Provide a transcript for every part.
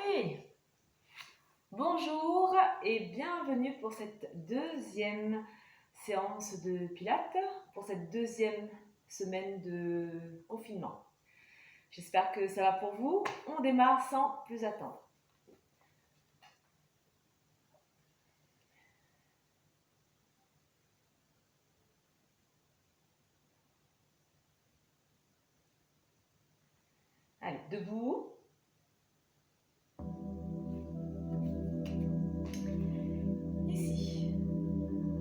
Allez, bonjour et bienvenue pour cette deuxième séance de Pilates, pour cette deuxième semaine de confinement. J'espère que ça va pour vous. On démarre sans plus attendre. Allez, debout. Ici,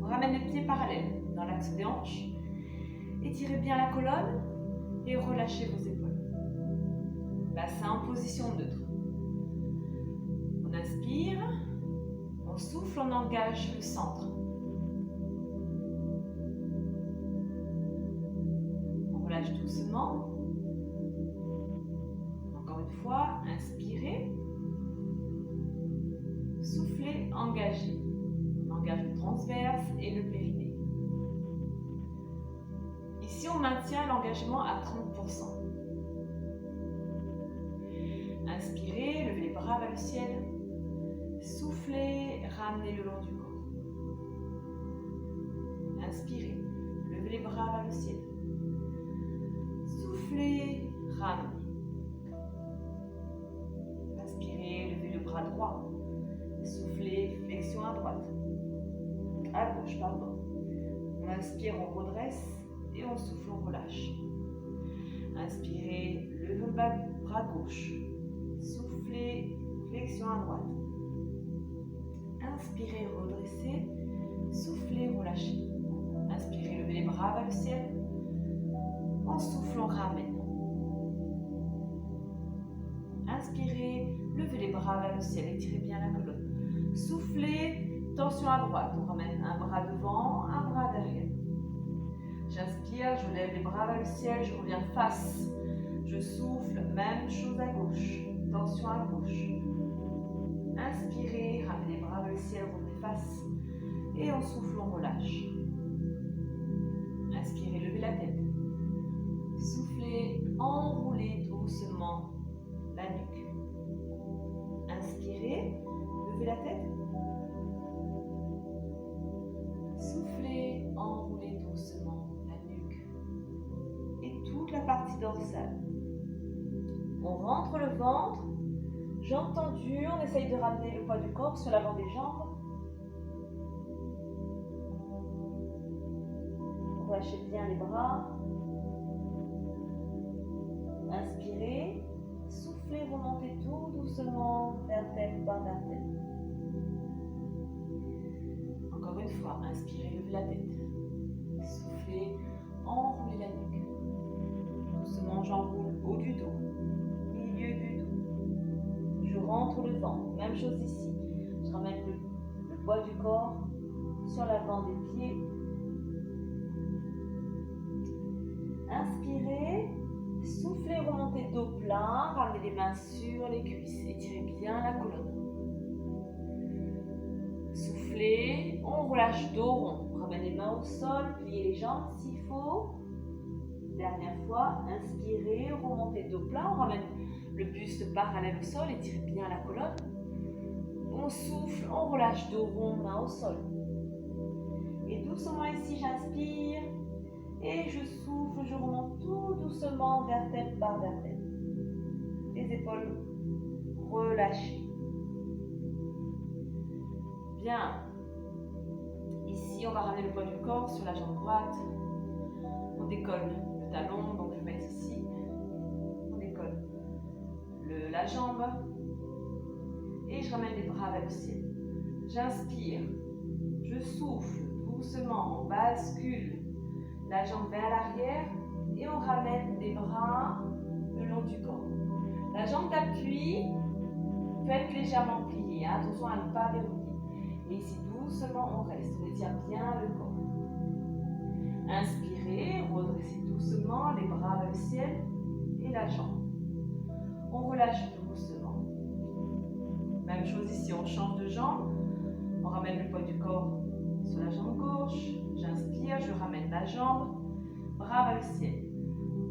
on ramène les pieds parallèles dans l'axe des hanches. Étirez bien la colonne et relâchez vos épaules. Bassin en position neutre. On inspire, on souffle, on engage le centre. On relâche doucement. Encore une fois, inspirez. Soufflez, engagez. On engage le transverse et le périnée. Ici, on maintient l'engagement à 30%. Inspirez, levez les bras vers le ciel. Soufflez, ramenez le long du corps. Inspirez, levez les bras vers le ciel. Soufflez, ramenez. Inspirez, levez le bras droit. Soufflez, flexion à droite. À gauche, pardon. On inspire, on redresse et on souffle, on relâche. Inspirez, levez le bras gauche. Soufflez, flexion à droite. Inspirez, redressez. Soufflez, relâchez. Inspirez, levez les bras vers le ciel. On souffle, on ramène. Inspirez, levez les bras vers le ciel, étirez bien la colonne. Soufflez, tension à droite. On ramène un bras devant, un bras derrière. J'inspire, je lève les bras vers le ciel, je reviens face. Je souffle, même chose à gauche. Tension à gauche. Inspirez, ramenez les bras vers le ciel, revenez face. Et on souffle, on relâche. Inspirez, levez la tête. Soufflez, enroulez doucement la nuque. Inspirez, levez la tête. Soufflez, enroulez doucement la nuque et toute la partie dorsale. On rentre le ventre, jambes tendues, on essaye de ramener le poids du corps sur l'avant des jambes. Relâchez bien les bras. Inspirez, soufflez, remontez tout doucement, vertèbre par vertèbre. Encore une fois, inspirez, levez la tête. Soufflez, enroulez la nuque. Doucement, j'enroule haut du dos, milieu du dos. Je rentre le ventre, même chose ici. Je ramène le poids du corps sur l'avant des pieds. Inspirez, soufflez, remontez dos plein, ramenez les mains sur les cuisses, étirez bien la colonne. Soufflez, on relâche dos rond, on ramène les mains au sol, pliez les jambes s'il faut. Dernière fois, inspirez, remontez dos plein, on ramène le buste parallèle au sol, étirez bien la colonne. On souffle, on relâche dos rond, main au sol. Et doucement ici, j'inspire. Et je souffle, je remonte tout doucement, vertèbre par vertèbre. Les épaules relâchées. Bien. Ici, on va ramener le poids du corps sur la jambe droite. On décolle le talon, donc je vais mettre ici. On décolle la jambe. Et je ramène les bras vers le ciel. J'inspire. Je souffle doucement, on bascule la jambe vers l'arrière et on ramène les bras le long du corps. La jambe d'appui peut être légèrement pliée, hein. Attention à ne pas verrouiller. Et ici doucement on reste, on étire bien le corps. Inspirez, redressez doucement les bras vers le ciel et la jambe. On relâche doucement. Même chose ici, on change de jambe. On ramène le poids du corps sur la jambe gauche. J'inspire, je ramène la jambe, bras vers le ciel.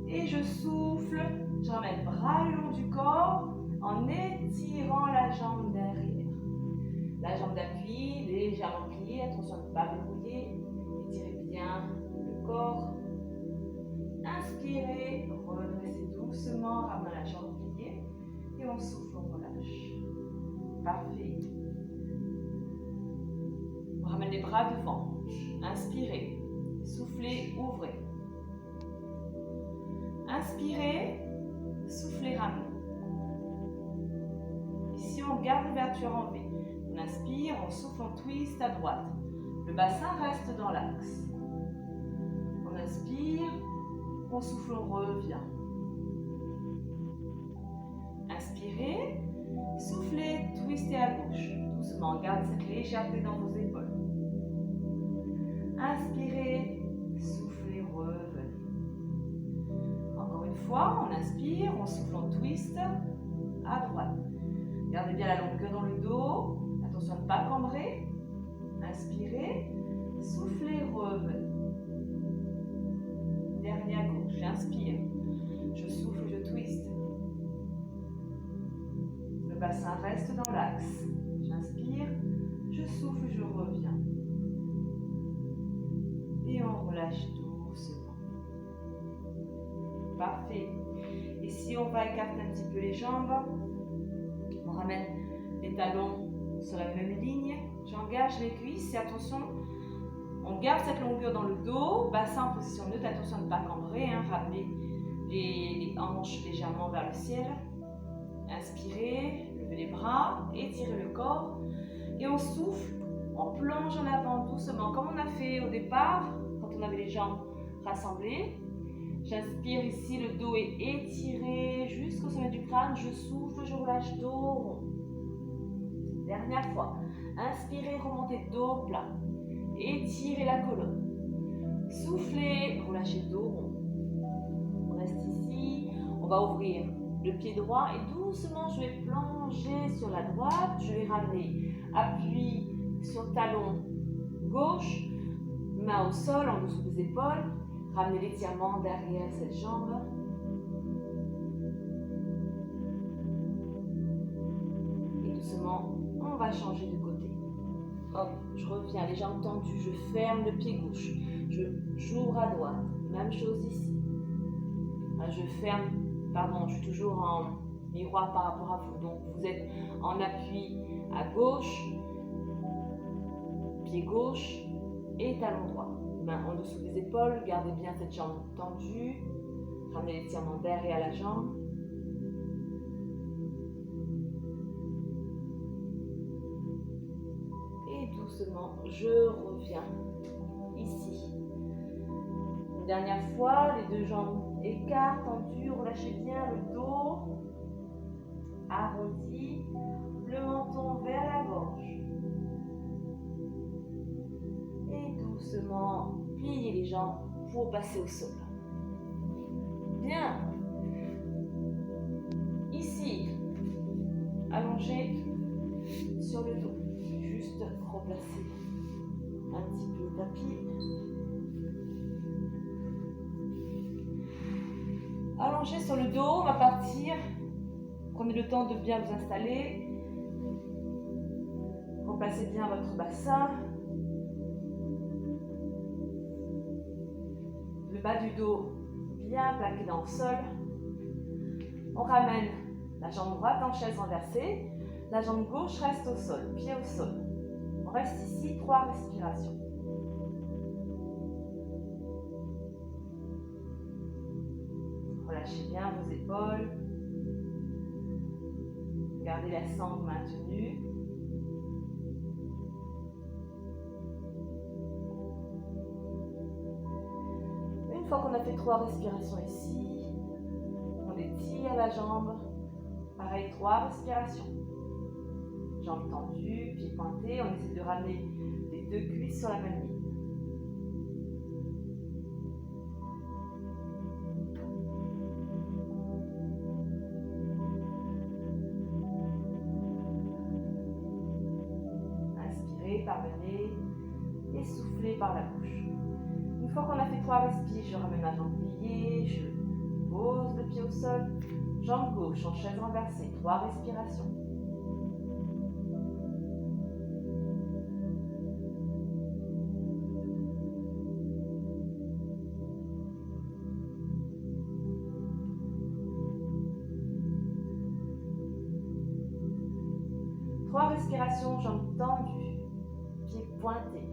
Et je souffle, je ramène bras le long du corps, en étirant la jambe derrière. La jambe d'appui, légèrement pliée, attention à ne pas verrouiller. Étirez bien le corps. Inspirez, redressez doucement, ramenez la jambe pliée. Et on souffle, on relâche. Parfait. On ramène les bras devant. Inspirez, soufflez, ouvrez. Inspirez, soufflez, ramenez. Ici, on garde l'ouverture en V. On inspire, on souffle, on twist à droite. Le bassin reste dans l'axe. On inspire, on souffle, on revient. Inspirez, soufflez, twistez à gauche. Doucement, gardez cette légèreté dans vos épaules. Inspirez, soufflez, revenez. Encore une fois, on inspire, on souffle, on twist à droite. Gardez bien la longueur dans le dos. Attention à ne pas cambrer. Inspirez, soufflez, revenez. Dernier à gauche. J'inspire, je souffle, je twist. Le bassin reste dans l'axe. J'inspire, je souffle, je reviens. Et on relâche doucement. Parfait. Et si on va écarter un petit peu les jambes, on ramène les talons sur la même ligne. J'engage les cuisses et attention, on garde cette longueur dans le dos, bassin en position neutre, attention à ne pas cambrer, ramenez les hanches légèrement vers le ciel. Inspirez, levez les bras, étirez le corps et on souffle, on plonge en avant doucement comme on a fait au départ quand on avait les jambes rassemblées. J'inspire ici, le dos est étiré jusqu'au sommet du crâne, je souffle, je relâche dos rond. Dernière fois, inspirez, remontez dos plat, étirez la colonne. Soufflez, relâchez dos rond. On reste ici, on va ouvrir le pied droit et doucement je vais plonger sur la droite, je vais ramener appui sur le talon gauche, main au sol en dessous des épaules, ramenez l'étirement derrière cette jambe. Et doucement, on va changer de côté. Hop, je reviens, les jambes tendues, je ferme le pied gauche, j'ouvre à droite, même chose ici. Je ferme, pardon, je suis toujours en miroir par rapport à vous, donc vous êtes en appui à gauche, pied gauche et talon droit. Main en dessous des épaules, gardez bien cette jambe tendue, ramenez l'étirement derrière la jambe. Et doucement, je reviens ici. Une dernière fois, les deux jambes écart, tendues, relâchez bien le dos, arrondi, le menton vers la gorge. Et doucement, pliez les jambes pour passer au sol. Bien. Ici, allongé sur le dos. Juste replacer un petit peu le tapis. Allongé sur le dos, on va partir. Prenez le temps de bien vous installer. Replacez bien votre bassin. Le bas du dos bien plaqué dans le sol. On ramène la jambe droite en chaise renversée. La jambe gauche reste au sol, pied au sol. On reste ici, 3 respirations. Relâchez bien vos épaules. Gardez la sangle maintenue. Une fois qu'on a fait 3 respirations ici, on étire la jambe. Pareil, 3 respirations. Jambes tendues, pieds pointés. On essaie de ramener les 2 cuisses sur la même ligne. Inspirez par le nez et soufflez par la bouche. Une fois qu'on a fait 3 respirations, je ramène ma jambe pliée, je pose le pied au sol, Jambe gauche en chaise renversée, 3 respirations. Trois respirations, jambes tendues, pieds pointés.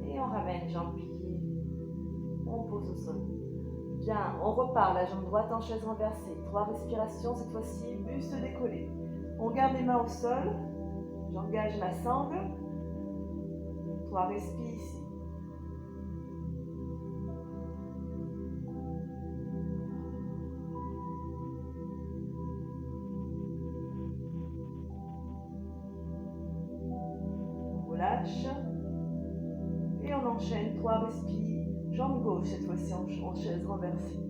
Et on ramène jambes pliées. On pose au sol. Bien, on repart, la jambe droite en chaise renversée. 3 respirations, cette fois-ci, buste décollé. On garde les mains au sol. J'engage ma sangle. 3 respires ici. On relâche. Et on enchaîne 3 respires. Jambe gauche, cette fois-ci en chaise renversée.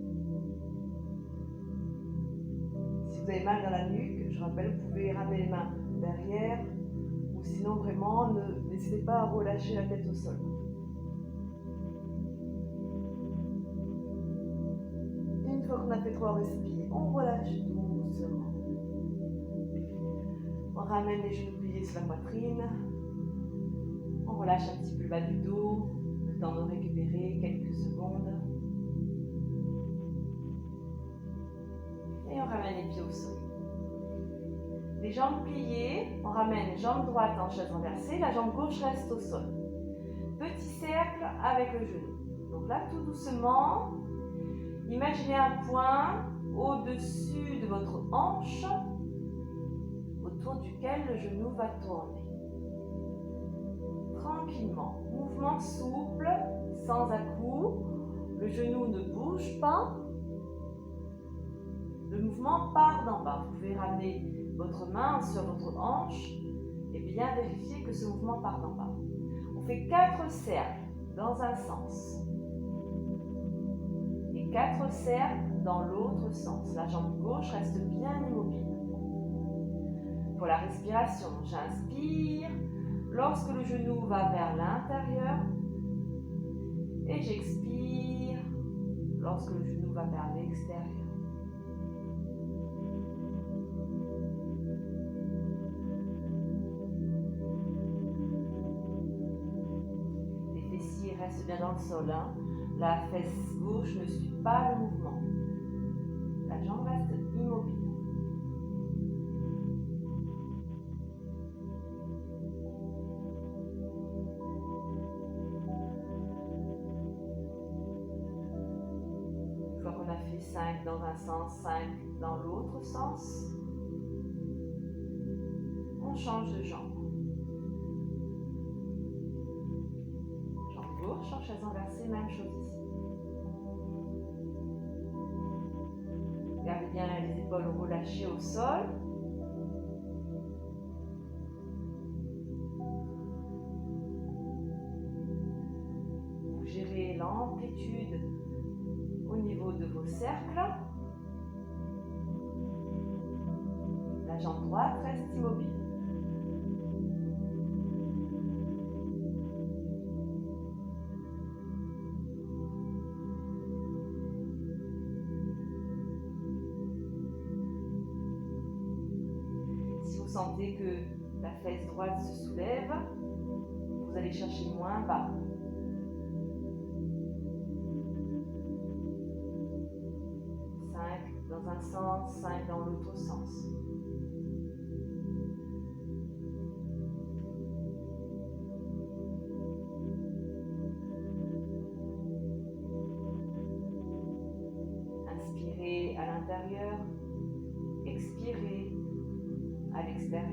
Si vous avez mal dans la nuque, je rappelle, vous pouvez ramener les mains derrière. Ou sinon, vraiment, n'hésitez pas à relâcher la tête au sol. Une fois qu'on a fait 3 respires, on relâche doucement. On ramène les genoux pliés sur la poitrine. On relâche un petit peu le bas du dos, le temps de récupérer quelques secondes. Et on ramène les pieds au sol. Les jambes pliées, on ramène jambe droite en chaise renversée, la jambe gauche reste au sol. Petit cercle avec le genou. Donc là, tout doucement, imaginez un point au-dessus de votre hanche, autour duquel le genou va tourner. Tranquillement, mouvement souple, sans à-coups, le genou ne bouge pas, le mouvement part d'en bas. Vous pouvez ramener votre main sur votre hanche et bien vérifier que ce mouvement part d'en bas. On fait 4 cercles dans un sens et 4 cercles dans l'autre sens. La jambe gauche reste bien immobile. Pour la respiration, j'inspire lorsque le genou va vers l'intérieur et j'expire lorsque le genou va vers l'extérieur. Reste bien dans le sol. Hein. La fesse gauche ne suit pas le mouvement. La jambe reste immobile. Une fois qu'on a fait 5 dans un sens, 5 dans l'autre sens, on change de jambe. Gauche en chaise renversée, même chose ici. Gardez bien les épaules relâchées au sol. Vous gérez l'amplitude au niveau de vos cercles. La jambe droite reste immobile. Vous sentez que la fesse droite se soulève, vous allez chercher moins bas. Dans un sens, 5 dans l'autre sens. Inspirez à l'intérieur, expirez à l'extérieur.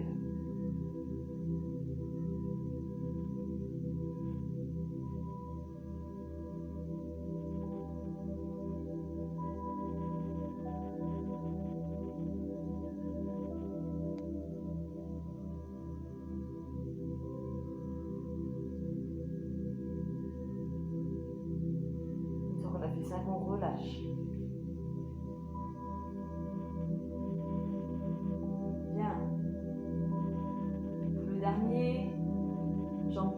Une fois qu'on a fait ça, on relâche. Bien.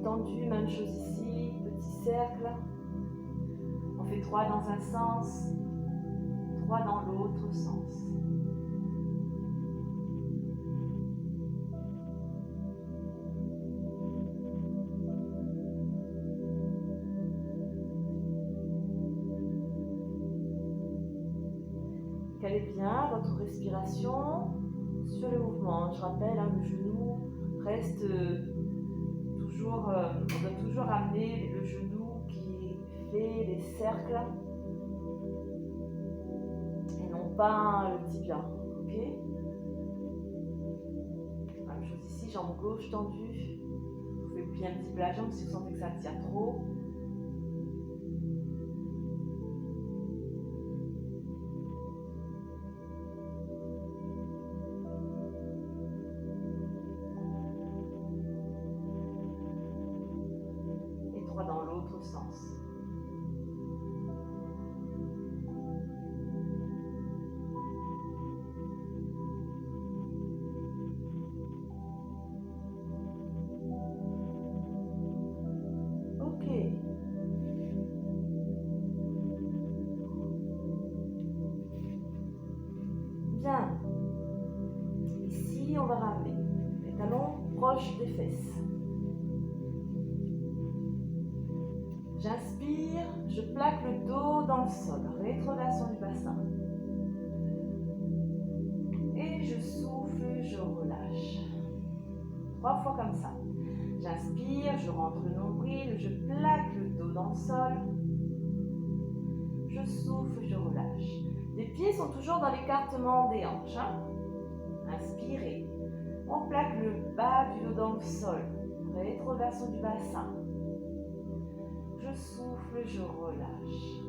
détendu, même chose ici, petit cercle. On fait 3 dans un sens, 3 dans l'autre sens. Calez bien votre respiration sur le mouvement. Je rappelle, le genou reste toujours, on doit toujours amener le genou qui fait les cercles et non pas le tibia. Ok? Même chose ici, jambe gauche tendue. Vous pouvez plier un petit peu la jambe si vous sentez que ça tire trop. Dans l'autre sens. Ok. Bien. Ici, on va ramener les talons proches des fesses. J'inspire, je plaque le dos dans le sol, rétroversion du bassin. Et je souffle, je relâche. 3 fois comme ça. J'inspire, je rentre le nombril, je plaque le dos dans le sol. Je souffle, je relâche. Les pieds sont toujours dans l'écartement des hanches. Inspirez. On plaque le bas du dos dans le sol, rétroversion du bassin. Je souffle, je relâche.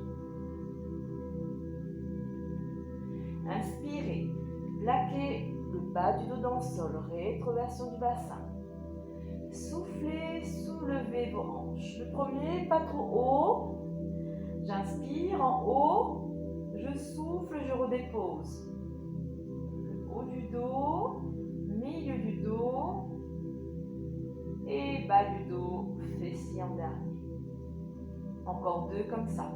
Inspirez, plaquez le bas du dos dans le sol, rétroversion du bassin. Soufflez, soulevez vos hanches. Le premier, pas trop haut. J'inspire en haut, je souffle, je redépose. Le haut du dos, milieu du dos et bas du dos, fessier en dernier. Encore 2 comme ça.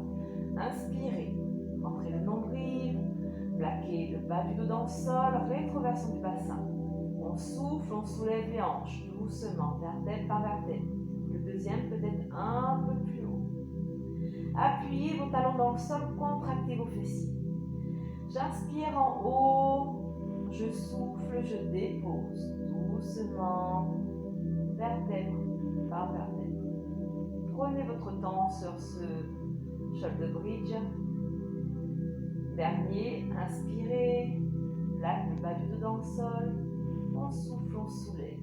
Inspirez, rentrez le nombril, plaquez le bas du dos dans le sol, rétroversion du bassin. On souffle, on soulève les hanches doucement, vertèbre par vertèbre. Le deuxième peut être un peu plus haut. Appuyez vos talons dans le sol, contractez vos fessiers. J'inspire en haut, je souffle, je dépose doucement, vertèbre par vertèbre. Prenez votre temps sur ce shoulder bridge. Dernier, inspirez, plaque le bas du dos dans le sol, on souffle, on soulève.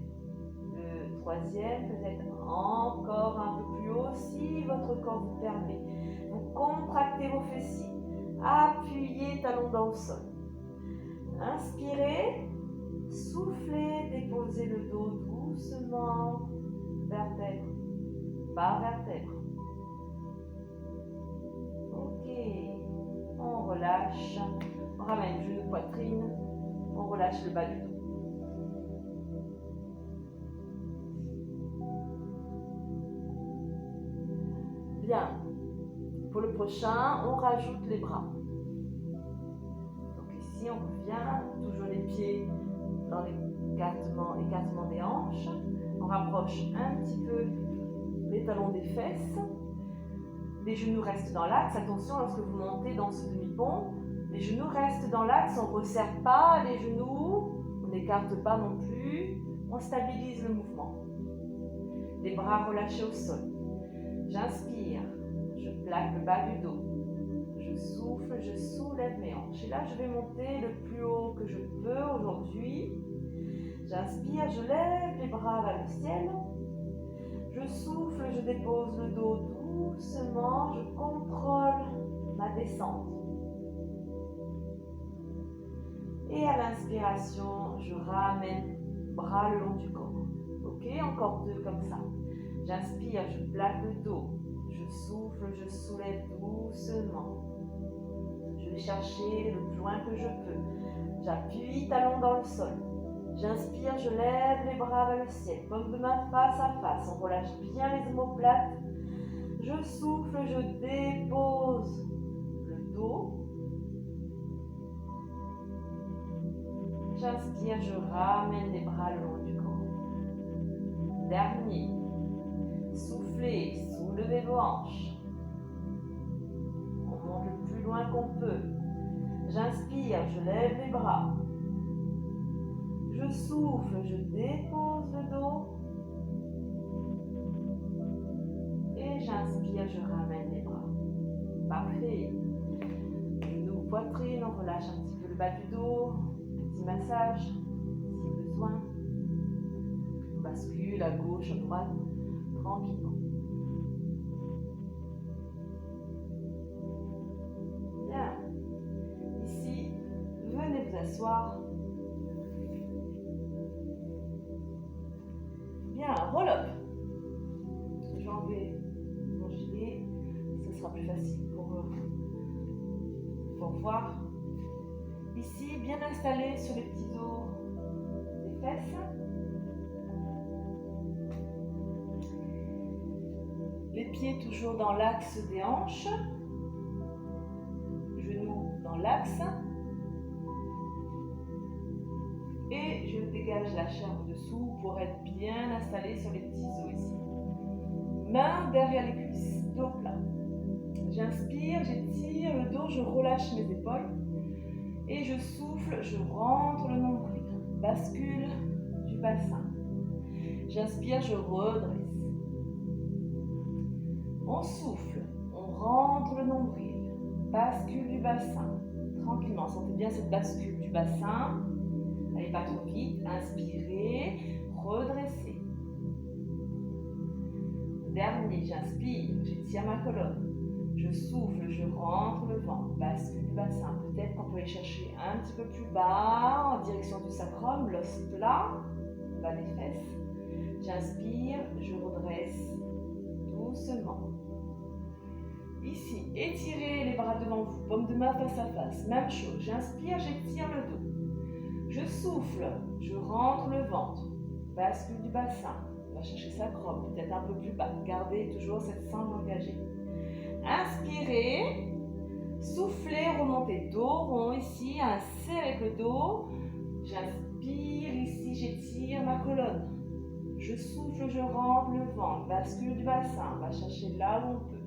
Le troisième, peut-être encore un peu plus haut si votre corps vous permet. Vous contractez vos fessiers, appuyez talons dans le sol. Inspirez, soufflez, déposez le dos doucement, vertèbre par vertèbre. Ok, on relâche, on ramène genou, poitrine, on relâche le bas du dos. Bien, pour le prochain, on rajoute les bras. Donc ici, on revient, toujours les pieds dans l'écartement des hanches. On rapproche un petit peu les talons des fesses. Les genoux restent dans l'axe. Attention, lorsque vous montez dans ce demi-pont, les genoux restent dans l'axe. On ne resserre pas les genoux, on n'écarte pas non plus. On stabilise le mouvement. Les bras relâchés au sol. J'inspire, je plaque le bas du dos. Je souffle, je soulève mes hanches. Et là, je vais monter le plus haut que je peux aujourd'hui. J'inspire, je lève les bras vers le ciel. Je souffle, je dépose le dos doucement. Je contrôle ma descente. Et à l'inspiration, je ramène bras le long du corps. Ok, encore 2 comme ça. J'inspire, je plaque le dos. Je souffle, je soulève doucement. Je vais chercher le plus loin que je peux. J'appuie talon dans le sol. J'inspire, je lève les bras vers le ciel, paume de main face à face. On relâche bien les omoplates. Je souffle, je dépose le dos. J'inspire, je ramène les bras le long du corps. Dernier. Soufflez, soulevez vos hanches. On monte le plus loin qu'on peut. J'inspire, je lève les bras. Je souffle, je dépose le dos. Et j'inspire, je ramène les bras. Parfait. Genoux, poitrine, on relâche un petit peu le bas du dos. Petit massage, si besoin. On bascule à gauche, à droite, tranquillement. Bien. Ici, venez vous asseoir. Bien, roll-up. J'en vais mon gilet. Ce sera plus facile pour voir. Ici, bien installé sur les petits os des fesses. Les pieds toujours dans l'axe des hanches. Genoux dans l'axe. Et je dégage la chair au-dessous pour être bien installé sur les petits os ici. Mains derrière les cuisses, dos plat. J'inspire, j'étire le dos, je relâche mes épaules. Et je souffle, je rentre le nombril. Bascule du bassin. J'inspire, je redresse. On souffle, on rentre le nombril. Bascule du bassin. Tranquillement, sentez bien cette bascule du bassin. Allez pas trop vite. Inspirez, redressez. Dernier, j'inspire, j'étire ma colonne. Je souffle, je rentre le ventre, bascule du bassin. Peut-être qu'on peut aller chercher un petit peu plus bas, en direction du sacrum, l'os là, bas des fesses. J'inspire, je redresse doucement. Ici, étirez les bras devant vous, paume de main face à face. Même chose, j'inspire, j'étire le dos. Je souffle, je rentre le ventre, bascule du bassin. On va chercher sacrum, peut-être un peu plus bas. Gardez toujours cette sangle engagée. Inspirez, soufflez, remontez dos rond ici, insérez avec le dos. J'inspire ici, j'étire ma colonne. Je souffle, je rentre le ventre, bascule du bassin, on va chercher là où on peut.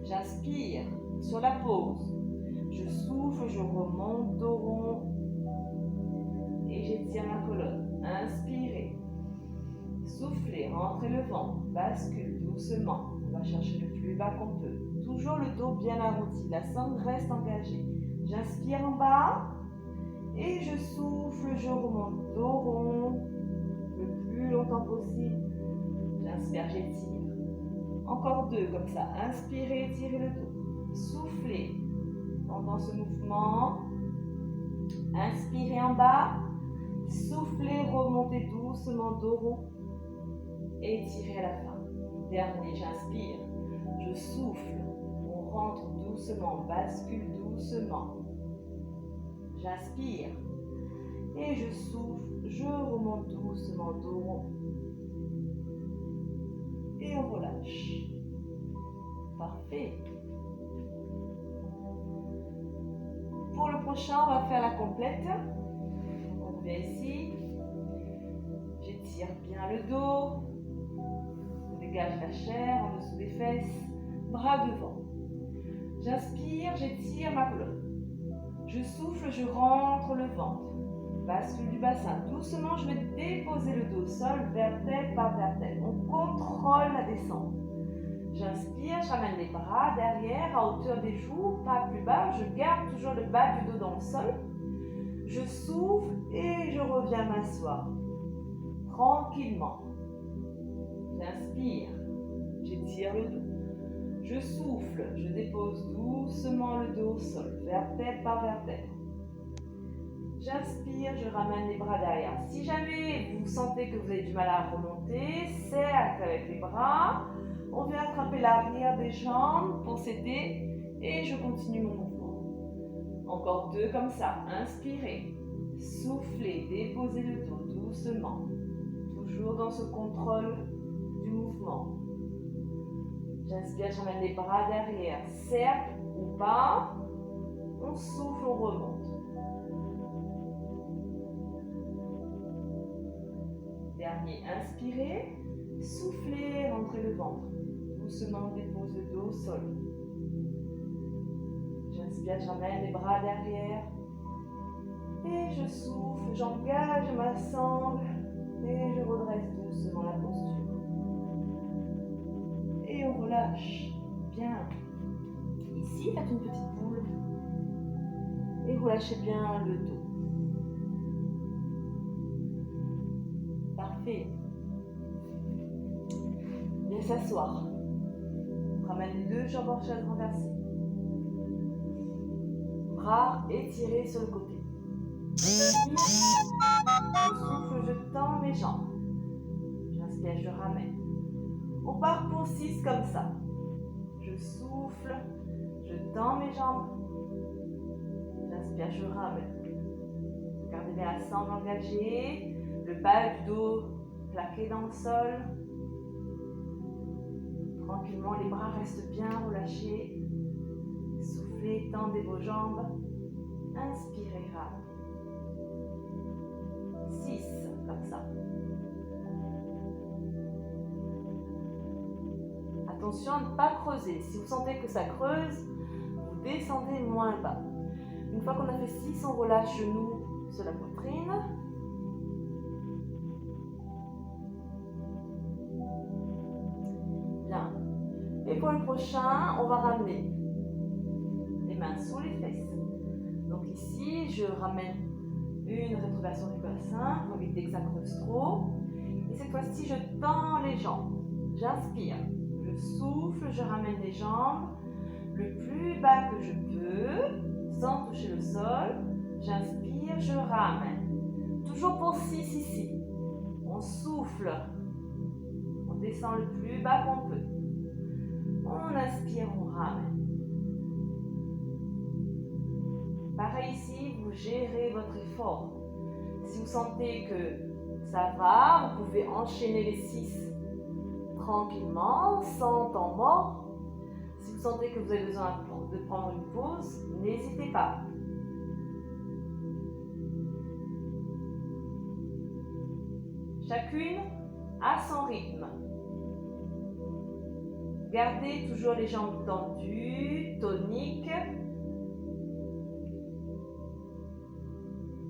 J'inspire sur la pause. Je souffle, je remonte dos rond et j'étire ma colonne. Inspirez, soufflez, rentrez le ventre, bascule doucement. On va chercher le plus bas qu'on peut. Toujours le dos bien arrondi, la sangle reste engagée. J'inspire en bas et je souffle, je remonte dos rond le plus longtemps possible. J'inspire, j'étire. Encore deux comme ça. Inspirez, étirez le dos. Soufflez pendant ce mouvement. Inspirez en bas. Soufflez, remontez doucement dos rond. Et étirez à la fin. Dernier, j'inspire. Je souffle. On rentre doucement. Bascule doucement. J'inspire. Et je souffle. Je remonte doucement dos rond. Et on relâche. Parfait. Pour le prochain, on va faire la complète. On revient ici. J'étire bien le dos. On dégage la chair en dessous des fesses. Bras devant. J'inspire, j'étire ma colonne. Je souffle, je rentre le ventre. Bascule du bassin. Doucement, je vais déposer le dos au sol, vertèbre par vertèbre. On contrôle la descente. J'inspire, je ramène les bras derrière, à hauteur des joues, pas plus bas. Je garde toujours le bas du dos dans le sol. Je souffle et je reviens m'asseoir. Tranquillement. J'inspire, j'étire le dos. Je souffle, je dépose doucement le dos au sol, vertèbre par vertèbre. J'inspire, je ramène les bras derrière. Si jamais vous sentez que vous avez du mal à remonter, cercle avec les bras. On vient attraper l'arrière des jambes pour s'aider et je continue mon mouvement. Encore deux comme ça. Inspirez. Soufflez, déposez le dos doucement. Toujours dans ce contrôle du mouvement. J'inspire, j'emmène les bras derrière. Cercle ou pas. On souffle, on remonte. Dernier, inspirez. Soufflez, rentrez le ventre. Doucement, on dépose le dos au sol. J'inspire, j'emmène les bras derrière. Et je souffle, j'engage ma sangle. Et je redresse doucement la posture. Et on relâche. Bien. Ici, faites une petite boule. Et relâchez bien le dos. Parfait. Bien s'asseoir. On ramène les deux jambes en chaise renversée. Bras étirés sur le côté. Inspire. Je souffle, je tends mes jambes. J'inspire, je ramène. On part pour 6 comme ça. Je souffle, je tends mes jambes. J'inspire, je ramène. Gardez bien la sangle engagée, le bas du dos plaqué dans le sol. Tranquillement, les bras restent bien relâchés. Soufflez, tendez vos jambes. Inspirez, ramenez. 6, comme ça. Attention à ne pas creuser. Si vous sentez que ça creuse, vous descendez moins bas. Une fois qu'on a fait 6, on relâche genoux sur la poitrine. Bien. Et pour le prochain, on va ramener les mains sous les fesses. Donc ici, je ramène une rétroversion du bassin pour éviter que ça creuse trop. Et cette fois-ci, je tends les jambes. J'inspire. Je souffle, je ramène les jambes le plus bas que je peux, sans toucher le sol. J'inspire, je ramène. Toujours pour 6 ici. On souffle. On descend le plus bas qu'on peut. On inspire, on ramène. Pareil ici, vous gérez votre effort. Si vous sentez que ça va, vous pouvez enchaîner les 6 tranquillement, sans temps mort. Si vous sentez que vous avez besoin de prendre une pause, n'hésitez pas. Chacune à son rythme. Gardez toujours les jambes tendues, toniques.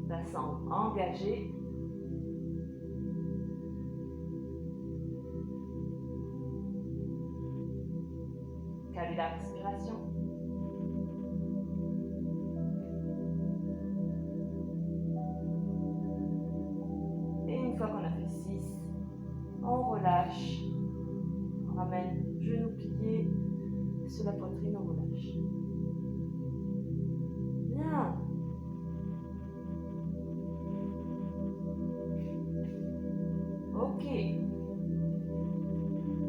La sangle engagée. Calez la respiration. Et une fois qu'on a fait 6, on relâche. On ramène genoux pliés sur la poitrine, on relâche. Bien. Ok.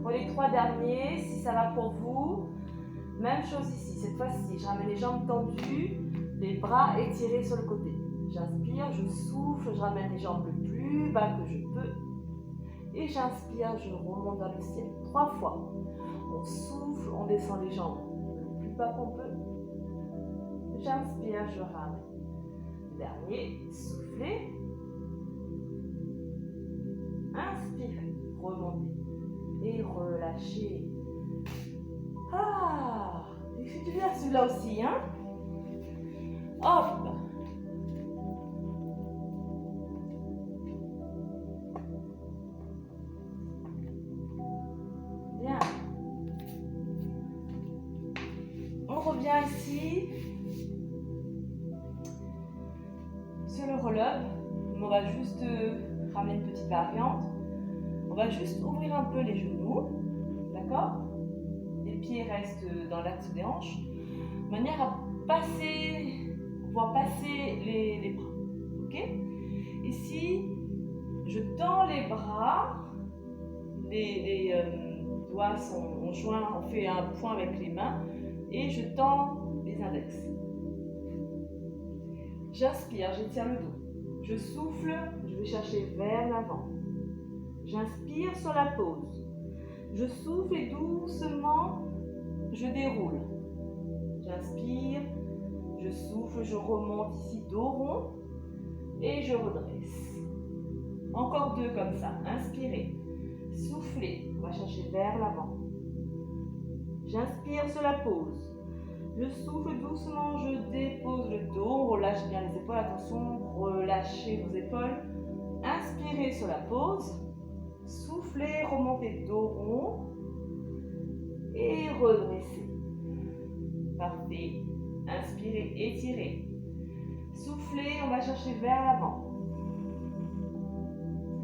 Pour les 3 derniers, si ça va pour vous, même chose ici. Cette fois-ci, je ramène les jambes tendues, les bras étirés sur le côté. J'inspire, je souffle, je ramène les jambes le plus bas que je peux. Et j'inspire, je remonte vers le ciel 3 fois. On souffle, on descend les jambes le plus bas qu'on peut. J'inspire, je ramène. Dernier, soufflez. Inspirez, remontez et relâchez. Ah, il fait du bien celui-là aussi, hein? Hop. Bien. On revient ici sur le roll-up. On va juste ramener une petite variante. On va juste ouvrir un peu les genoux, d'accord? Les pieds restent dans l'axe des hanches, de manière à pouvoir passer les bras, ok? Ici, je tends les bras, les doigts sont joints, on fait un point avec les mains, et je tends les index. J'inspire, j'étire le dos. Je souffle, je vais chercher vers l'avant. J'inspire sur la pause. Je souffle et doucement, je déroule. J'inspire, je souffle, je remonte ici, dos rond et je redresse. Encore 2 comme ça. Inspirez, soufflez, on va chercher vers l'avant. J'inspire sur la pause. Je souffle doucement, je dépose le dos, on relâche bien les épaules, attention, relâchez vos épaules. Inspirez sur la pause, soufflez, remontez dos rond et redressez. Parfait. Inspirez, étirez. Soufflez, on va chercher vers l'avant.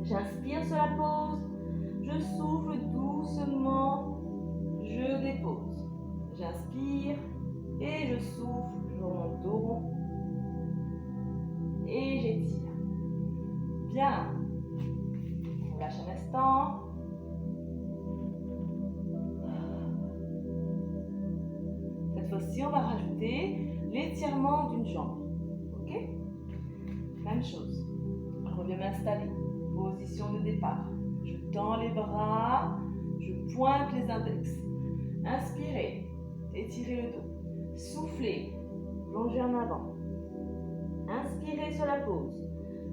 J'inspire sur la pause, je souffle doucement, je dépose. J'inspire et je souffle, je remonte dos rond et j'étire. Bien. On lâche un instant. Cette fois-ci, on va rajouter l'étirement d'une jambe. Ok? Même chose. Je reviens m'installer. Position de départ. Je tends les bras. Je pointe les index. Inspirez. Étirez le dos. Soufflez. Plongez en avant. Inspirez sur la pause.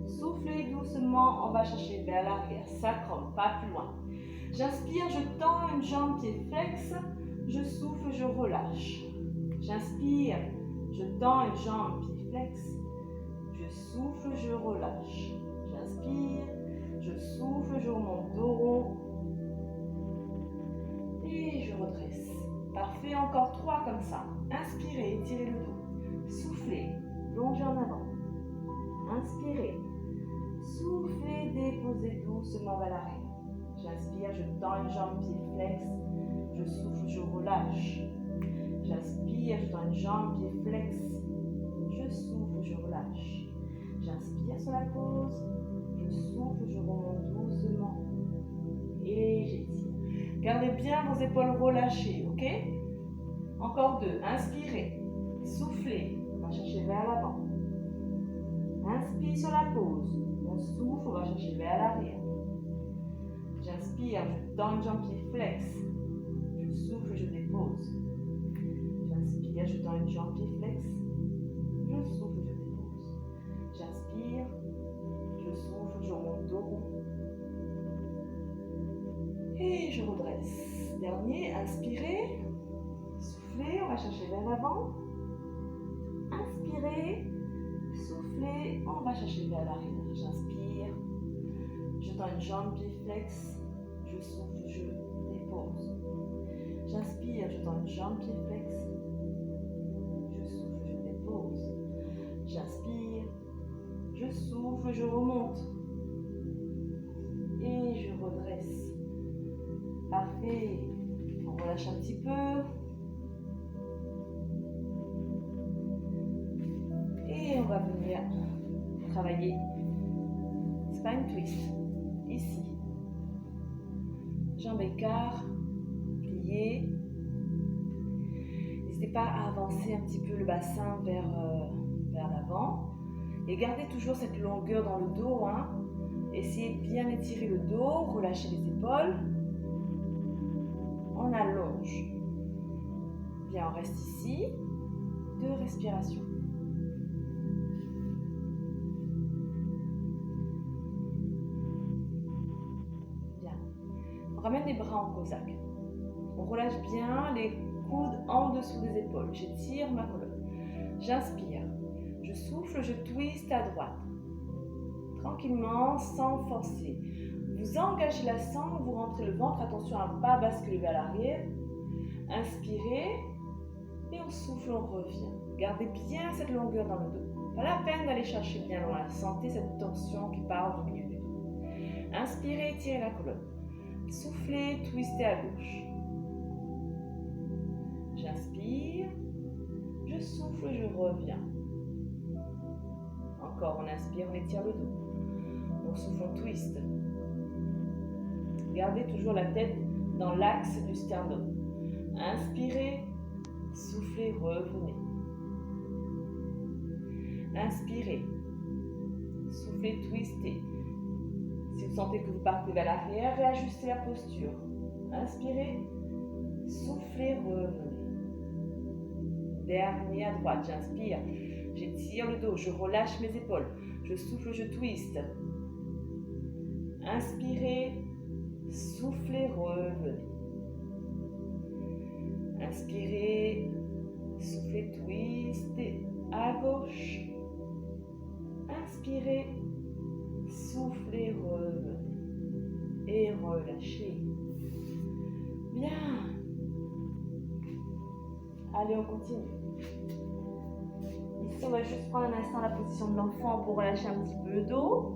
Soufflez doucement. On va chercher vers l'arrière. Sacrum, pas plus loin. J'inspire. Je tends une jambe qui est flexe. Je souffle. Je relâche. J'inspire. Je tends une jambe pied flex. Je souffle, je relâche. J'inspire, je souffle, je remonte dos rond. Et je redresse. Parfait, encore 3 comme ça. Inspirez, étirez le dos. Soufflez, plongez en avant. Inspirez. Soufflez, déposez doucement vers l'arrière. J'inspire, je tends une jambe pied flex. Je souffle, je relâche. J'inspire, je tends une jambe pied flex. Je souffle, je relâche. J'inspire sur la pause. Je souffle, je remonte doucement. Et j'étire. Gardez bien vos épaules relâchées, ok? Encore 2. Inspirez. Soufflez. On va chercher vers l'avant. Inspire sur la pause. On souffle, on va chercher vers l'arrière. J'inspire, je tends une jambe pied flex. Je souffle, je dépose. J'inspire, je tends une jambe pied flex. Je souffle, je dépose. J'inspire, je souffle, je remonte dos rond. Et je redresse. Dernier, inspirez. Soufflez, on va chercher vers l'avant. Inspirez. Soufflez, on va chercher vers l'arrière. J'inspire. Je tends une jambe pied flex. Je souffle, je dépose. J'inspire, je tends une jambe pied flex. Je souffle, je dépose. J'inspire. Je souffle, je remonte. Et je redresse. Parfait. On relâche un petit peu. Et on va venir travailler spine twist. Ici. Jambes écart, pliées. N'hésitez pas à avancer un petit peu le bassin vers l'avant. Et gardez toujours cette longueur dans le dos. Essayez de bien étirer le dos, relâchez les épaules. On allonge. Bien, on reste ici. 2 respirations. Bien. On ramène les bras en cosaque. On relâche bien les coudes en dessous des épaules. J'étire ma colonne. J'inspire. Je souffle, je twiste à droite. Tranquillement, sans forcer. Vous engagez la sangle, vous rentrez le ventre. Attention à ne pas basculer vers l'arrière. Inspirez. Et on souffle, on revient. Gardez bien cette longueur dans le dos. Pas la peine d'aller chercher bien loin. Sentez cette tension qui part du milieu du dos. Inspirez, tirez la colonne. Soufflez, twistez à gauche. J'inspire. Je souffle, je reviens. Encore, on inspire, on étire le dos. On souffle, on twist. Gardez toujours la tête dans l'axe du sternum. Inspirez, soufflez, revenez. Inspirez, Soufflez, twistez. Si vous sentez que vous partez vers l'arrière, réajustez la posture. Inspirez, soufflez, revenez. Dernier à droite, j'inspire, j'étire le dos, je relâche mes épaules, je souffle, je twiste. Inspirez, soufflez, revenez. Inspirez, soufflez, twistez à gauche. Inspirez, soufflez, revenez. Et relâchez. Bien. Allez, on continue. Ici, on va juste prendre un instant la position de l'enfant pour relâcher un petit peu le dos.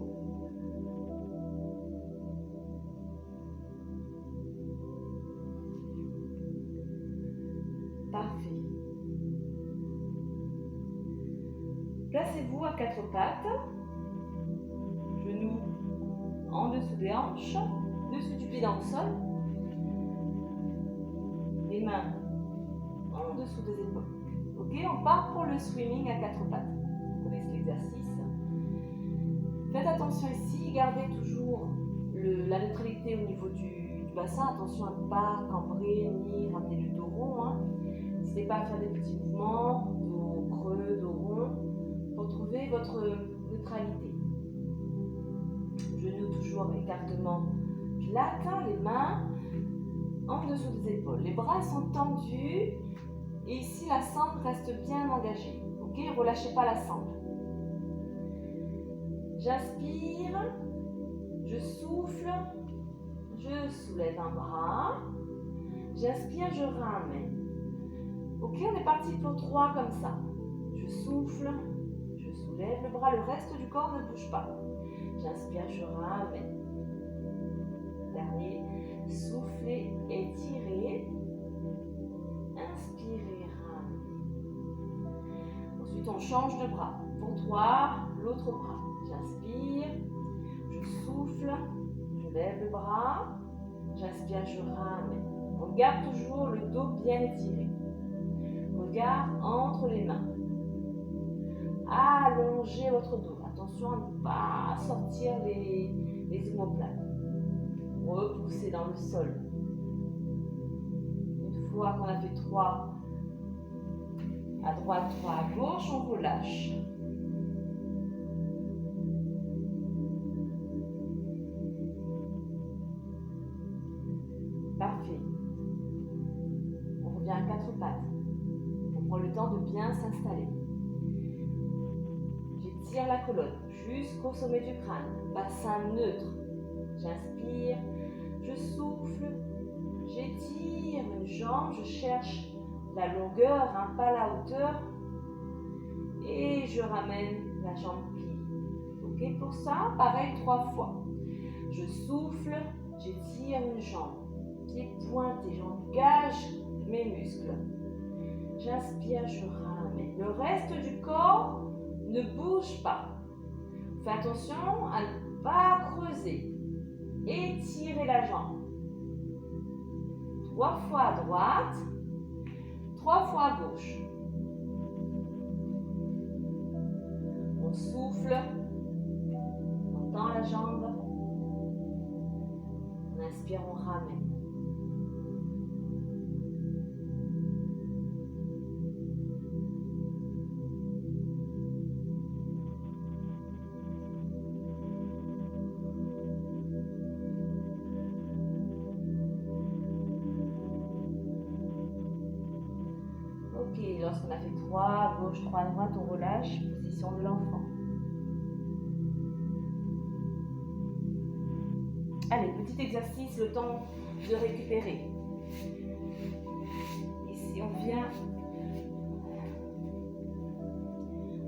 Parfait. Placez-vous à quatre pattes. Genoux en dessous des hanches, dessus du pied dans le sol. Les mains en dessous des épaules. Ok, on part pour le swimming à quatre pattes. Vous connaissez l'exercice. Faites attention ici, gardez toujours la neutralité au niveau du bassin. Attention à ne pas cambrer ni ramener le dos rond. N'hésitez pas à faire des petits mouvements, dos creux, dos rond, pour trouver votre neutralité. Genoux toujours avec écartement plat, les mains en dessous des épaules. Les bras sont tendus et ici la sangle reste bien engagée. Ok, relâchez pas la sangle. J'inspire, je souffle, je soulève un bras. J'inspire, je ramène. Ok, on est parti pour 3 comme ça. Je souffle, je soulève le bras, le reste du corps ne bouge pas. J'inspire, je ramène. Dernier, soufflez, étirez. Inspirez, ramenez. Ensuite, on change de bras. Pour 3, l'autre bras. J'inspire, je souffle, je lève le bras. J'inspire, je ramène. On garde toujours le dos bien étiré. Regard entre les mains. Allongez votre dos. Attention à ne pas sortir les omoplates. Repoussez dans le sol. Une fois qu'on a fait 3 à droite, 3 à gauche, on relâche. Parfait. On revient à 4 pattes. On prend le temps de bien s'installer. J'étire la colonne jusqu'au sommet du crâne. Bassin neutre. J'inspire, je souffle, j'étire une jambe, je cherche la longueur, pas la hauteur. Et je ramène la jambe pliée. Ok, pour ça, pareil 3 fois. Je souffle, j'étire une jambe. Pied pointé, j'engage mes muscles. J'inspire, je ramène. Le reste du corps ne bouge pas. Faites attention à ne pas creuser. Étirez la jambe. 3 fois à droite, 3 fois à gauche. On souffle, on tend la jambe. On inspire, on ramène. Lorsqu'on a fait 3 à gauche, 3 à droite, on relâche, position de l'enfant. Allez, petit exercice, le temps de récupérer. Ici, on vient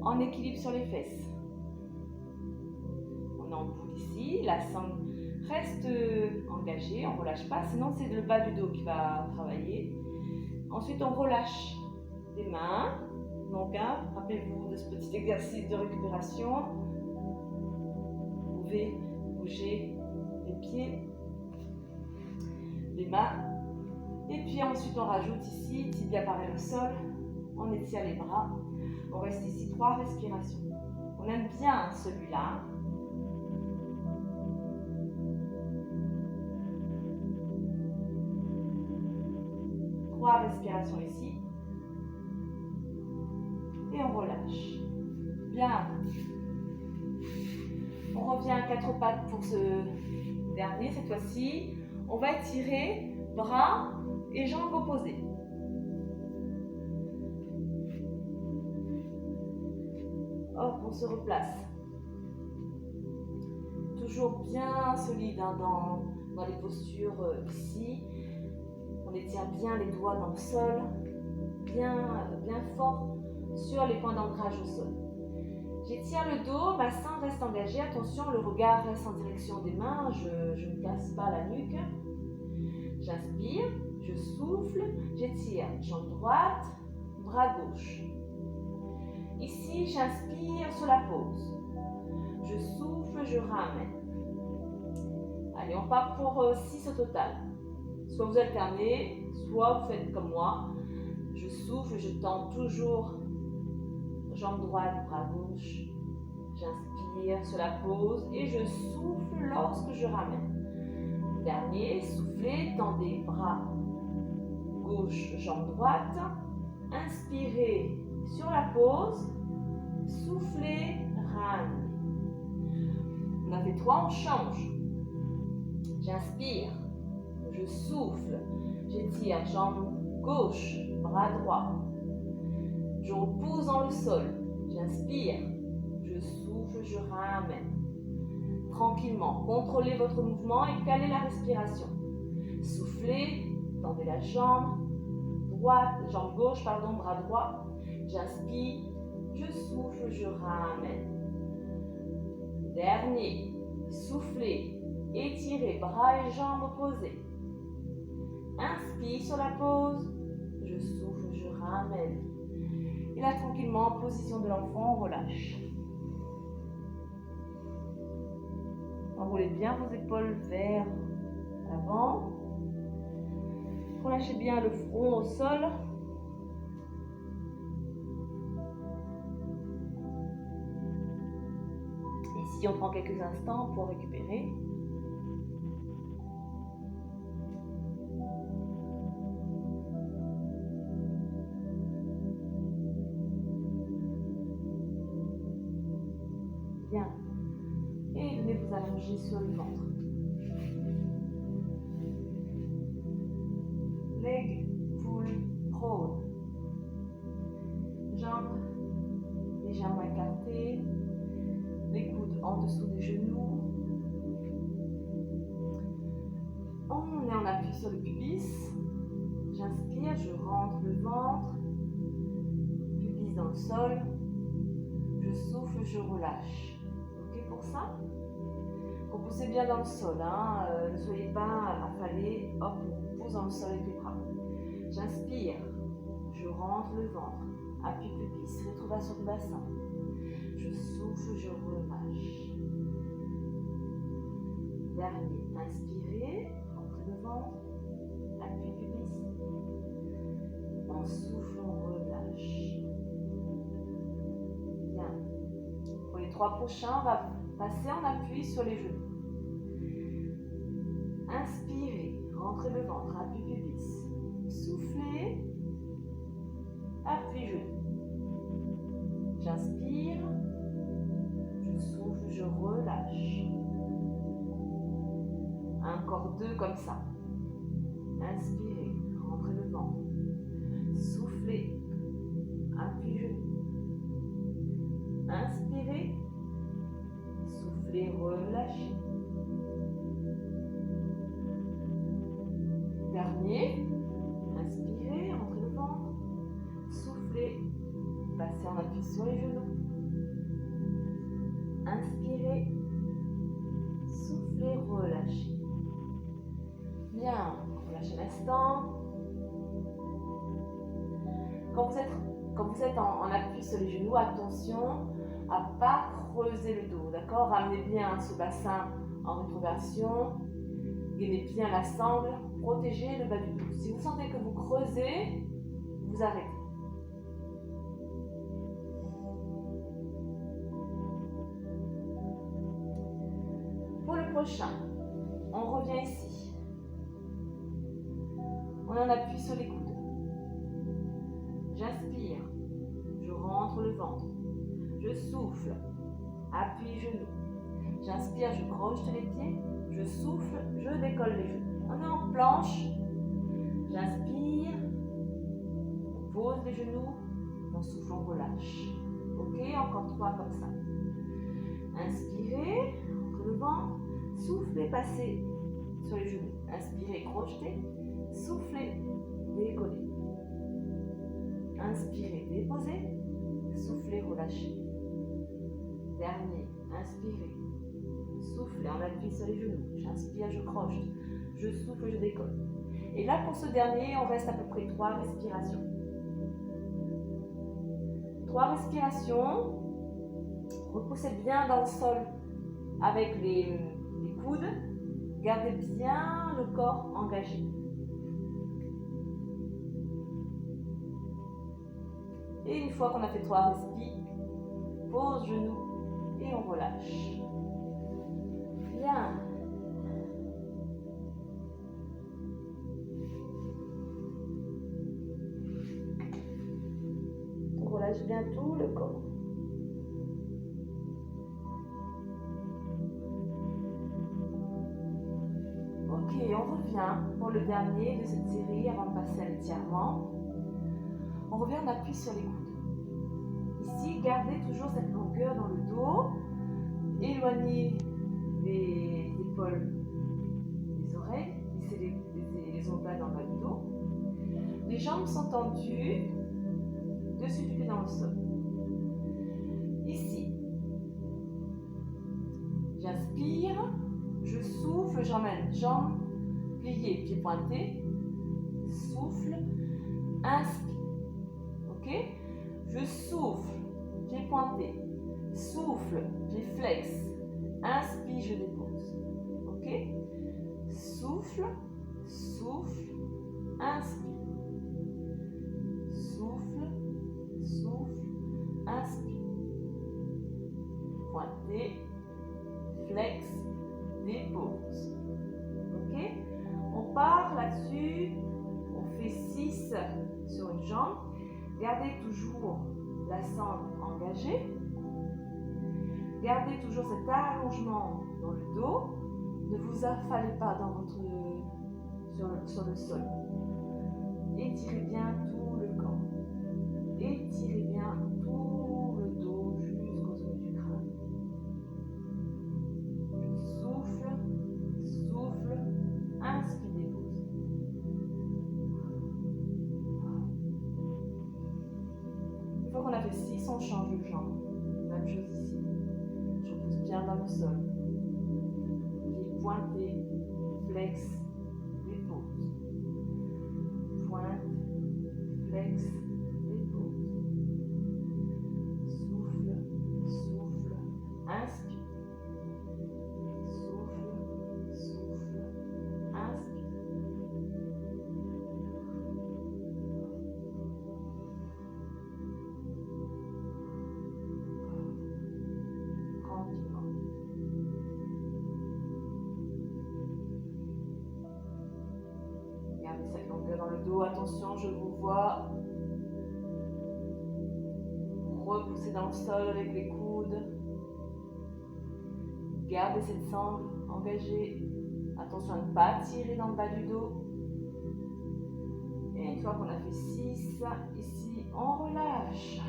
en équilibre sur les fesses. On enboule ici, la sangle reste engagée, on ne relâche pas, sinon c'est le bas du dos qui va travailler. Ensuite, on relâche les mains. Donc, rappelez-vous de ce petit exercice de récupération. Vous pouvez bouger les pieds, les mains. Et puis ensuite, on rajoute ici, tibia parallèle au sol. On étire les bras. On reste ici 3 respirations. On aime bien celui-là. 3 respirations ici. Et on relâche. Bien. On revient à 4 pattes pour ce dernier. Cette fois-ci, on va étirer bras et jambes opposées. Hop, on se replace. Toujours bien solide hein, dans les postures ici. On étire bien les doigts dans le sol, bien fort sur les points d'ancrage au sol. J'étire le dos, bassin reste engagé. Attention, le regard reste en direction des mains. Je ne casse pas la nuque. J'inspire, je souffle, j'étire jambe droite, bras gauche. Ici, j'inspire sur la pause. Je souffle, je ramène. Allez, on part pour 6 au total. Soit vous alternez, soit vous faites comme moi. Je souffle, je tends toujours jambe droite, bras gauche. J'inspire sur la pause et je souffle lorsque je ramène. Dernier, soufflez, tendez bras gauche, jambe droite. Inspirez sur la pause. Soufflez, ramenez. On a fait 3, on change. J'inspire, je souffle, j'étire jambe gauche, bras droit. Je repose dans le sol. J'inspire, je souffle, je ramène. Tranquillement, contrôlez votre mouvement et calez la respiration. Soufflez, tendez la jambe droite, jambe gauche, pardon, bras droit. J'inspire, je souffle, je ramène. Dernier, soufflez, étirez bras et jambes opposés. Inspire sur la pause, je souffle, je ramène. Et là, tranquillement, en position de l'enfant, on relâche. Enroulez bien vos épaules vers l'avant. Relâchez bien le front au sol. Ici, on prend quelques instants pour récupérer. Bien. Et venez vous allonger sur le ventre. Leg pull prone. Jambes légèrement écartées. Les coudes en dessous des genoux. On est en appui sur le pubis. J'inspire, je rentre le ventre. Pubis dans le sol. Je souffle, je relâche. Ok pour ça? Repoussez bien dans le sol. Hein. Ne soyez pas affalés. Hop, on repose dans le sol avec les bras. J'inspire. Je rentre le ventre. Appui pubis. Rétrovation du bassin. Je souffle, je relâche. Dernier. Inspirez. Rentrez le ventre. Appui pubis. On souffle, on relâche. Bien. Pour les 3 prochains, on va passer en appui sur les genoux. Inspirez, rentrez le ventre, appui pubis. Soufflez, appui genou. J'inspire, je souffle, je relâche. Encore 2 comme ça. Inspirez, rentrez le ventre. Soufflez, appui genou. Inspirez, soufflez, relâchez. Dernier, inspirez, rentrez le ventre, soufflez, passez en appui sur les genoux. Inspirez, soufflez, relâchez. Bien, relâchez l'instant. Quand vous êtes en appui sur les genoux, attention à ne pas creuser le dos, d'accord? Ramenez bien ce bassin en rétroversion, gainez bien la sangle, protégez le bas du dos. Si vous sentez que vous creusez, vous arrêtez. Pour le prochain, on revient ici. On en appuie sur les coudes. J'inspire, je rentre le ventre. Je souffle, appuie genou. J'inspire, je crochete les pieds. Je souffle, je décolle les genoux. On est en planche. J'inspire, on pose les genoux. On souffle, on relâche. Ok, encore 3 comme ça. Inspirez, entre le ventre. Soufflez, passez sur les genoux. Inspirez, crochetez. Soufflez, décollez. Inspirez, déposez. Soufflez, relâchez. Dernier, inspirez. Soufflez, on appuie sur les genoux. J'inspire, je crochete. Je souffle, je décolle. Et là, pour ce dernier, on reste à peu près 3 respirations. 3 respirations. Repoussez bien dans le sol avec les coudes. Gardez bien le corps engagé. Et une fois qu'on a fait 3 respires, pose genoux et on relâche. Bien. On relâche bien tout le corps. Ok, on revient pour le dernier de cette série avant de passer à l'étirement. On revient, on appuie sur les coudes. Ici, gardez toujours cette longueur dans le dos. Éloignez les épaules des oreilles. Laissez les omoplates dans le bas du dos. Les jambes sont tendues. Dessus du pied dans le sol. Ici, j'inspire. Je souffle, j'emmène jambes pliées, pieds pointés. Souffle. Inspire. Ok? Je souffle, pieds pointés. Souffle, pieds flex. Inspire, je dépose. Ok? Souffle, souffle, inspire. Souffle, souffle, inspire. Pointé, flex, dépose. Ok? On part là-dessus. On fait 6 sur une jambe. Gardez toujours la sangle engagée. Gardez toujours cet allongement dans le dos. Ne vous affalez pas dans sur le sol. Étirez bien tout le corps. Étirez bien tout le dos jusqu'au sommet du crâne. Souffle, souffle, inspire, dépose. Une fois qu'on a fait 6, on change de jambe. Même chose ici. Je repose bien dans le sol. Pieds pointés, flex, dépose. Pointe, flex, dépose. Souffle, souffle, inspire. Souffle, souffle, inspire. Tranquillement. Gardez cette longueur dans le dos. Attention, je vous vois. Repoussez dans le sol avec les coudes. Gardez cette sangle engagée. Attention à ne pas tirer dans le bas du dos. Et une fois qu'on a fait 6, ici, on relâche.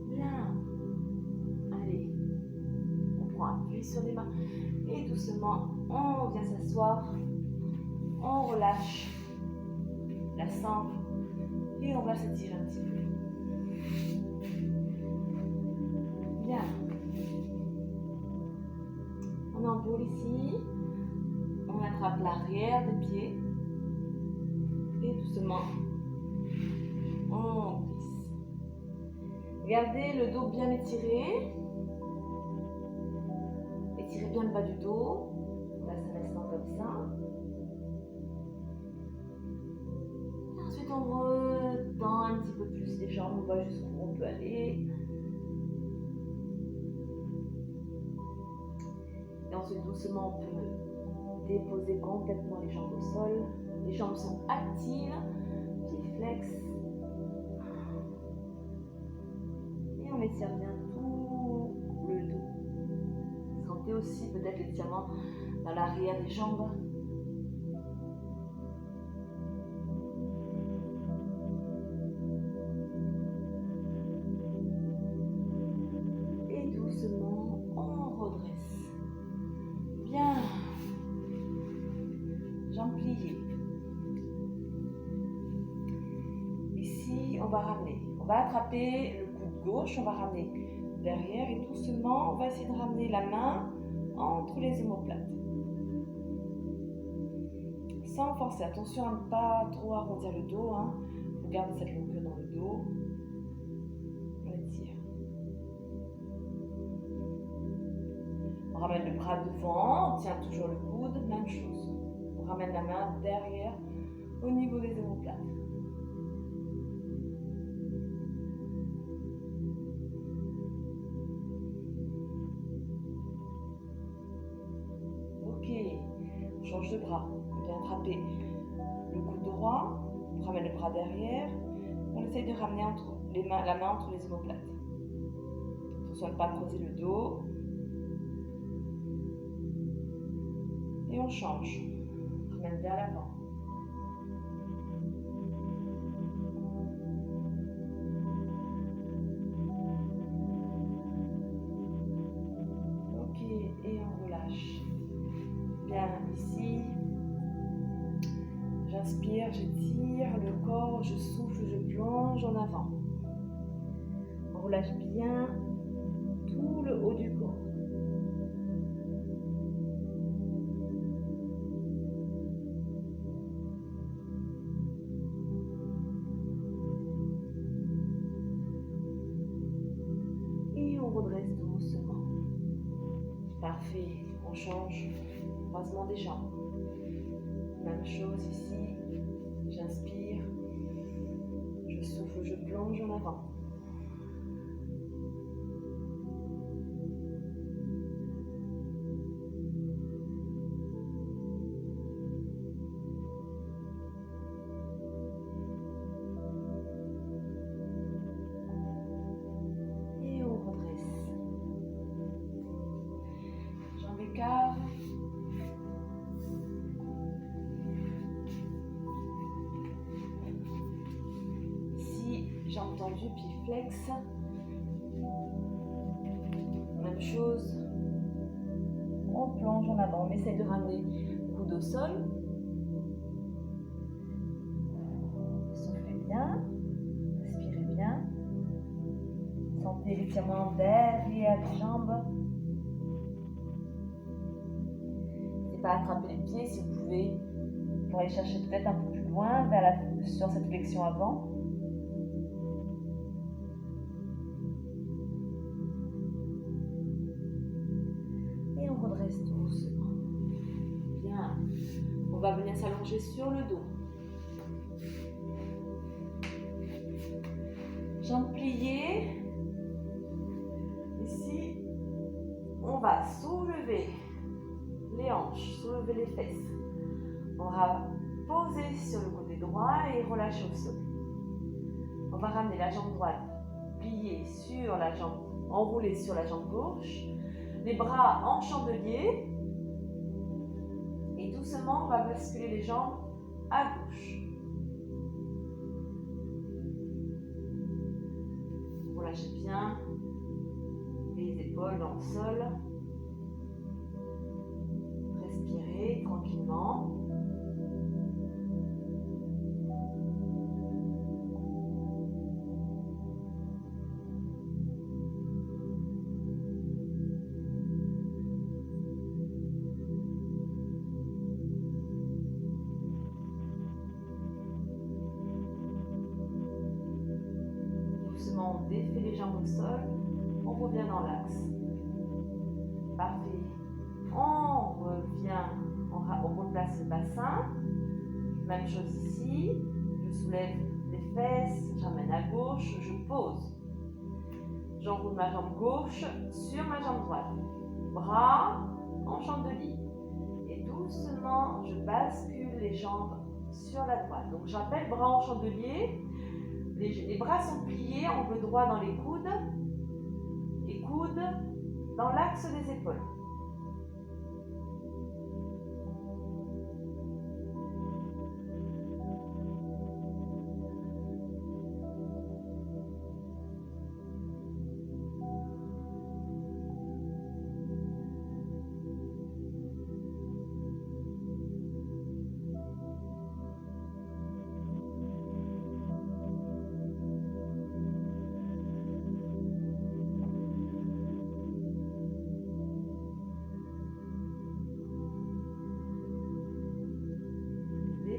Bien. Allez. On prend appui sur les mains. Et doucement, on vient s'asseoir. On relâche la sangle. Et on va s'étirer un petit peu. Bien. On enroule ici. On attrape l'arrière des pieds. Et doucement, on glisse. Gardez le dos bien étiré. Étirez bien le bas du dos. On laisse un instant comme ça. Ensuite, on retend un petit peu plus les jambes. On voit jusqu'où on peut aller. ensuite, doucement, on peut déposer complètement les jambes au sol. Les jambes sont actives, pieds flex. Et on étire bien tout le dos. Sentez aussi peut-être l'étirement dans l'arrière des jambes. Et doucement, on redresse. Bien. Jambes pliées. Ici, on va ramener. On va attraper le coude gauche, on va ramener derrière et doucement, on va essayer de ramener la main entre les omoplates. Sans forcer. Attention à ne pas trop arrondir le dos. Vous gardez cette longueur dans le dos. On étire. On ramène le bras devant, on tient toujours le coude, même chose. On ramène la main derrière au niveau des omoplates. Ok, on change de bras. On vient attraper le coude droit, on ramène le bras derrière, on essaye de ramener la main entre les omoplates. Attention à ne pas creuser le dos. Et on change. On ramène vers l'avant. Ok, et on relâche. Bien, ici. J'inspire, j'étire le corps, je souffle, je plonge en avant. On relâche bien tout le haut du corps. Et on redresse doucement. Parfait, on change. Croisement des jambes. Même chose ici. J'inspire. Je souffle, je plonge en avant. Et on redresse. Jambes écart. Jambes tendues, pieds flex. Même chose. On plonge en avant. On essaie de ramener le coude au sol. Soufflez bien. Respirez bien. Sentez l'étirement derrière les jambes. N'hésitez pas à attraper les pieds si vous pouvez. Pour aller chercher peut-être un peu plus loin sur cette flexion avant. Redresse doucement. Bien. On va venir s'allonger sur le dos. Jambes pliées. Ici, on va soulever les hanches, soulever les fesses. On va poser sur le côté droit et relâcher au sol. On va ramener la jambe droite pliée sur la jambe, enroulée sur la jambe gauche. Les bras en chandelier. Et doucement, on va basculer les jambes à gauche. Relâchez bien les épaules dans le sol. Respirez tranquillement. On défait les jambes au sol, on revient dans l'axe. Parfait. On revient, on replace le bassin. Même chose ici. Je soulève les fesses, j'amène à gauche, je pose. J'enroule ma jambe gauche sur ma jambe droite. Bras en chandelier. Et doucement, je bascule les jambes sur la droite. Donc j'appelle bras en chandelier. Les bras sont pliés, angle droit dans les coudes et coudes dans l'axe des épaules.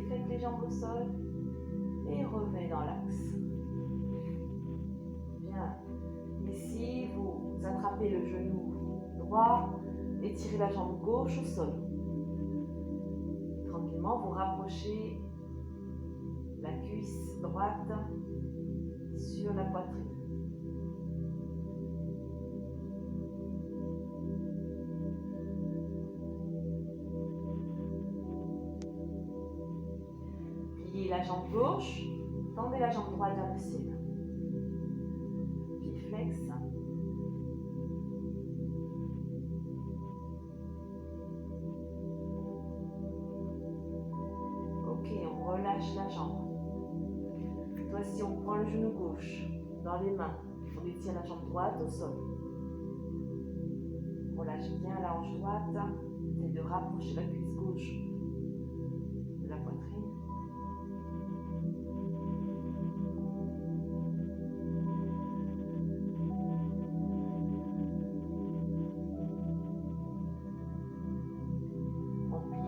Faites les jambes au sol et revenez dans l'axe. Bien. Ici, vous attrapez le genou droit et tirez la jambe gauche au sol. Tranquillement, vous rapprochez la cuisse droite sur la poitrine. La jambe gauche, tendez la jambe droite vers le ciel. Pied flex. Ok, on relâche la jambe. Cette fois-ci, on prend le genou gauche dans les mains. On étire la jambe droite au sol. On relâche bien la hanche droite et de rapprocher la cuisse gauche de la poitrine.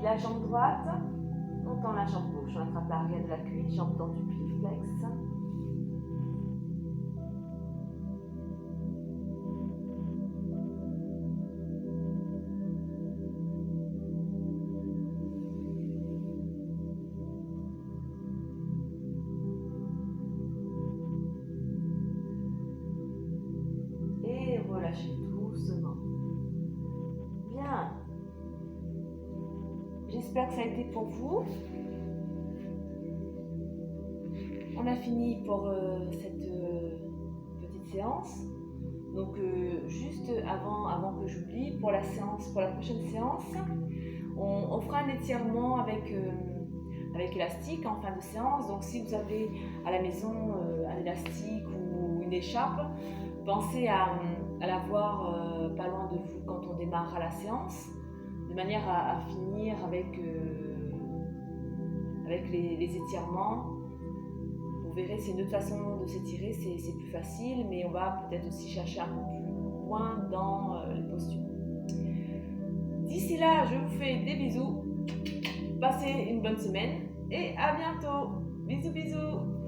La jambe droite, on tend la jambe gauche, on attrape l'arrière de la cuisse, jambe tendue, pied flex. Et relâchez doucement. Bien. J'espère que ça a été pour vous. On a fini pour cette petite séance. Donc juste avant que j'oublie, pour la prochaine séance, on fera un étirement avec élastique en fin de séance. Donc si vous avez à la maison un élastique ou une écharpe, pensez à l'avoir pas loin de vous quand on démarre la séance, de manière à finir avec les étirements. Vous verrez, c'est une autre façon de s'étirer, c'est plus facile, mais on va peut-être aussi chercher un peu plus loin dans les postures. D'ici là, je vous fais des bisous, passez une bonne semaine et à bientôt. Bisous bisous.